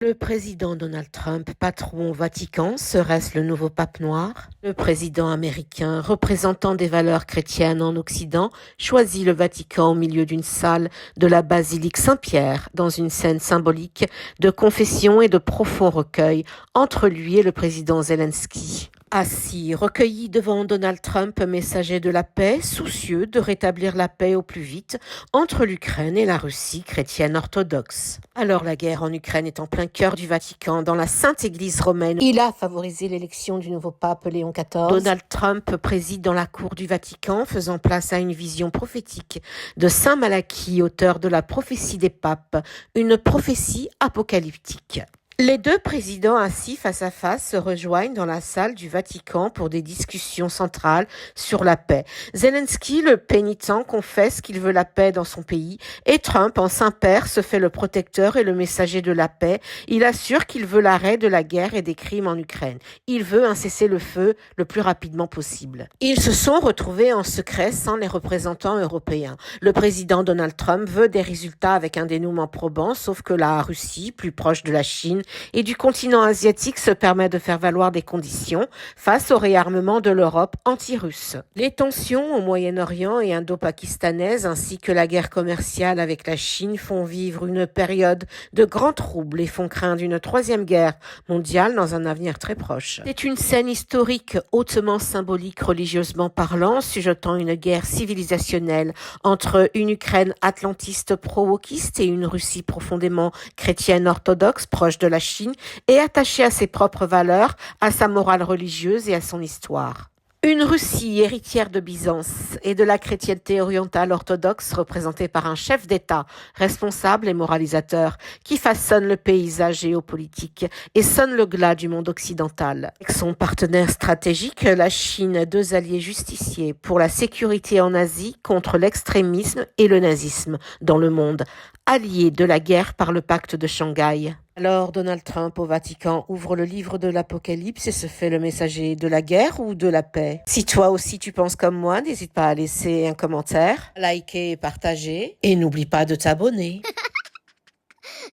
Le président Donald Trump, patron au Vatican, serait-ce le nouveau pape noir? Le président américain, représentant des valeurs chrétiennes en Occident, choisit le Vatican au milieu d'une salle de la basilique Saint-Pierre, dans une scène symbolique de confession et de profond recueil entre lui et le président Zelensky. Assis, recueilli devant Donald Trump, messager de la paix, soucieux de rétablir la paix au plus vite entre l'Ukraine et la Russie chrétienne orthodoxe. Alors la guerre en Ukraine est en plein cœur du Vatican, dans la Sainte Église romaine. Il a favorisé l'élection du nouveau pape Léon XIV. Donald Trump préside dans la cour du Vatican, faisant place à une vision prophétique de Saint Malachie, auteur de la prophétie des papes, une prophétie apocalyptique. Les deux présidents assis face à face se rejoignent dans la salle du Vatican pour des discussions centrales sur la paix. Zelensky, le pénitent, confesse qu'il veut la paix dans son pays et Trump, en Saint-Père, se fait le protecteur et le messager de la paix. Il assure qu'il veut l'arrêt de la guerre et des crimes en Ukraine. Il veut un cessez-le-feu le plus rapidement possible. Ils se sont retrouvés en secret sans les représentants européens. Le président Donald Trump veut des résultats avec un dénouement probant, sauf que la Russie, plus proche de la Chine, et du continent asiatique se permet de faire valoir des conditions face au réarmement de l'Europe anti-russe. Les tensions au Moyen-Orient et indo-pakistanaises ainsi que la guerre commerciale avec la Chine font vivre une période de grands troubles et font craindre une troisième guerre mondiale dans un avenir très proche. C'est une scène historique hautement symbolique religieusement parlant, sujetant une guerre civilisationnelle entre une Ukraine atlantiste pro-wokiste et une Russie profondément chrétienne orthodoxe proche de la Chine et attaché à ses propres valeurs, à sa morale religieuse et à son histoire. Une Russie héritière de Byzance et de la chrétienté orientale orthodoxe représentée par un chef d'État responsable et moralisateur qui façonne le paysage géopolitique et sonne le glas du monde occidental. Avec son partenaire stratégique, la Chine, deux alliés justiciers pour la sécurité en Asie contre l'extrémisme et le nazisme dans le monde, alliés de la guerre par le pacte de Shanghai. Alors Donald Trump au Vatican ouvre le livre de l'Apocalypse et se fait le messager de la guerre ou de la paix. Si toi aussi tu penses comme moi, n'hésite pas à laisser un commentaire, liker et partager. Et n'oublie pas de t'abonner.